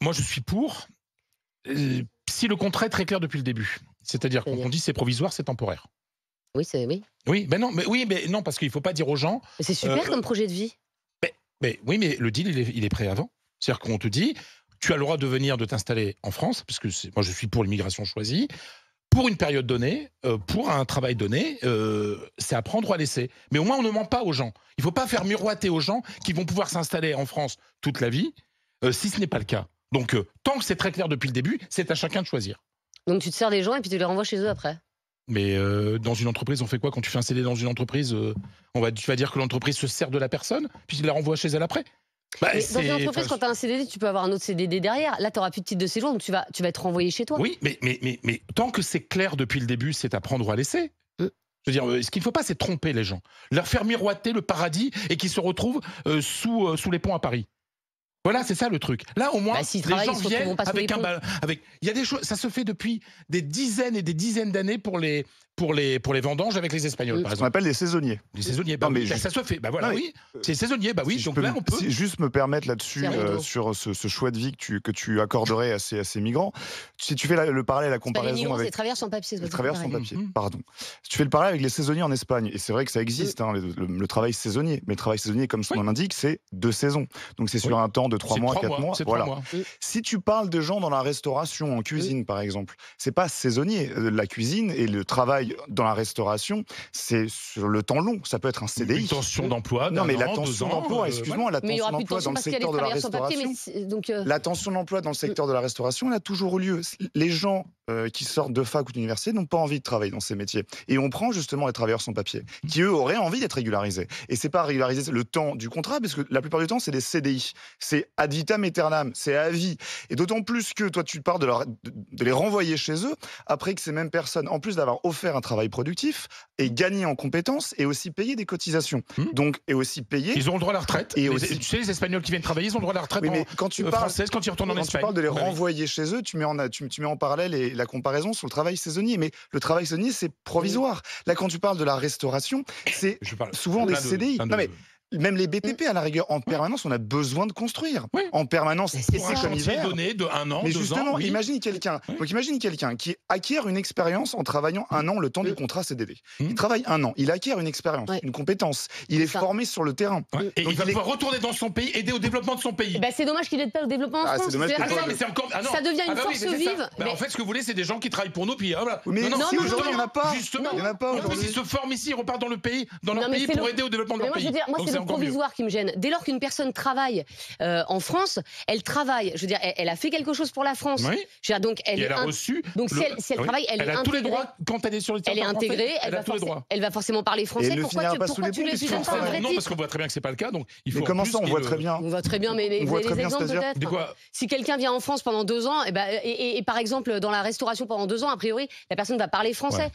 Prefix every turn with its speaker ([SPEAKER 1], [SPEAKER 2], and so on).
[SPEAKER 1] Moi, je suis pour, si le contrat est très clair depuis le début. C'est-à-dire quand on dit c'est provisoire, c'est temporaire.
[SPEAKER 2] Oui, c'est oui.
[SPEAKER 1] Oui, mais non, parce qu'il ne faut pas dire aux gens.
[SPEAKER 2] Mais c'est super comme projet de vie.
[SPEAKER 1] Oui, mais le deal, il est prêt avant. C'est-à-dire qu'on te dit, tu as le droit de venir, de t'installer en France, parce que moi, je suis pour l'immigration choisie, pour une période donnée, pour un travail donné, c'est à prendre ou à laisser. Mais au moins, on ne ment pas aux gens. Il ne faut pas faire miroiter aux gens qui vont pouvoir s'installer en France toute la vie, si ce n'est pas le cas. Donc, tant que c'est très clair depuis le début, c'est à chacun de choisir.
[SPEAKER 2] Donc tu te sers des gens et puis tu les renvoies chez eux après.
[SPEAKER 1] Mais dans une entreprise, on fait quoi quand tu fais un CD dans une entreprise tu vas dire que l'entreprise se sert de la personne, puis tu la renvoies chez elle après.
[SPEAKER 2] Dans une entreprise, quand tu as un CDD, tu peux avoir un autre CDD derrière. Là, tu n'auras plus de titre de séjour, donc tu vas être renvoyé chez toi.
[SPEAKER 1] Oui, mais tant que c'est clair depuis le début, c'est à prendre ou à laisser. Je veux dire, ce qu'il ne faut pas, c'est tromper les gens. Leur faire miroiter le paradis et qu'ils se retrouvent sous les ponts à Paris. Voilà, c'est ça le truc. Là, au moins, les gens viennent avec. Il y a des choses. Ça se fait depuis des dizaines et des dizaines d'années pour les vendanges avec les Espagnols, par exemple.
[SPEAKER 3] On appelle les saisonniers.
[SPEAKER 1] Les saisonniers. Ça se fait. Oui. C'est saisonniers. Oui. Donc là, on peut.
[SPEAKER 3] Si juste me permettre là-dessus sur ce choix de vie que tu accorderais à ces migrants. Si tu fais le parallèle, la comparaison avec
[SPEAKER 2] les travailleurs sans papier.
[SPEAKER 3] Les travailleurs sans papier. Pardon. Si tu fais le parallèle avec les saisonniers en Espagne, et c'est vrai que ça existe, le travail saisonnier. Mais le travail saisonnier, comme son nom l'indique, c'est 2 saisons. Donc c'est sur un temps de 3 mois, 4 mois. Voilà. Si tu parles de gens dans la restauration, en cuisine par exemple, c'est pas saisonnier. La cuisine et le travail dans la restauration, c'est sur le temps long. Ça peut être un CDI.
[SPEAKER 1] Une tension d'emploi.
[SPEAKER 3] Non, mais la tension d'emploi, excuse-moi, la tension d'emploi dans le secteur de la restauration. La tension d'emploi dans le secteur de la restauration, elle a toujours eu lieu. Les gens qui sortent de fac ou d'université n'ont pas envie de travailler dans ces métiers. Et on prend justement les travailleurs sans papier, qui eux auraient envie d'être régularisés. Et c'est pas régulariser le temps du contrat, parce que la plupart du temps, c'est des CDI. C'est ad vitam aeternam, c'est à vie. Et d'autant plus que toi, tu pars de les renvoyer chez eux, après que ces mêmes personnes, en plus d'avoir offert un travail productif, aient gagné en compétences et aussi payé des cotisations. Donc, et aussi payé.
[SPEAKER 1] Ils ont le droit à la retraite.
[SPEAKER 3] Et
[SPEAKER 1] tu sais, les Espagnols qui viennent travailler, ils ont le droit à la retraite française quand ils retournent en Espagne.
[SPEAKER 3] Quand tu parles de les renvoyer chez eux, tu mets en parallèle la comparaison sur le travail saisonnier. Mais le travail saisonnier, c'est provisoire. Là, quand tu parles de la restauration, c'est souvent des CDI. Non, mais même les BTP, à la rigueur, en permanence, on a besoin de construire. Oui. En permanence,
[SPEAKER 1] c'est comme hiver. Donné de 1 an,
[SPEAKER 3] mais
[SPEAKER 1] 2
[SPEAKER 3] justement,
[SPEAKER 1] ans. Oui.
[SPEAKER 3] Imagine quelqu'un qui acquiert une expérience en travaillant 1 an le temps du contrat CDD. Il travaille 1 an, il acquiert une expérience, une compétence. Il est formé sur le terrain.
[SPEAKER 1] Et donc il va pouvoir retourner dans son pays, aider au développement de son pays.
[SPEAKER 2] C'est dommage qu'il n'aide pas au développement en France.
[SPEAKER 3] C'est dommage
[SPEAKER 2] ça devient une force vive.
[SPEAKER 1] En fait, ce que vous voulez, c'est des gens qui travaillent pour nous. Puis,
[SPEAKER 3] mais non, aujourd'hui, il n'y en a pas.
[SPEAKER 1] Justement,
[SPEAKER 3] il n'y en a pas.
[SPEAKER 1] En plus, ils se forment ici, ils repartent dans leur pays pour aider au développement de leur pays.
[SPEAKER 2] Moi, c'est le provisoire qui me gêne. Dès lors qu'une personne travaille en France, elle travaille. Je veux dire, elle a fait quelque chose pour la France.
[SPEAKER 1] Oui.
[SPEAKER 2] Je veux dire, donc elle
[SPEAKER 1] a reçu.
[SPEAKER 2] Donc si elle travaille, elle est
[SPEAKER 1] a tous les droits quand elle est sur le territoire français.
[SPEAKER 2] Elle est intégrée. Elle va forcément parler français. Pourquoi tu lui donnes pas un vrai titre ?
[SPEAKER 1] Non, parce qu'on voit très bien que c'est pas le cas. Donc il faut.
[SPEAKER 3] Mais comment ça, on voit très bien ?
[SPEAKER 2] On voit très bien, mais vous avez des exemples peut-être. Si quelqu'un vient en France pendant 2 ans, et par exemple dans la restauration pendant 2 ans, a priori, la personne va parler français.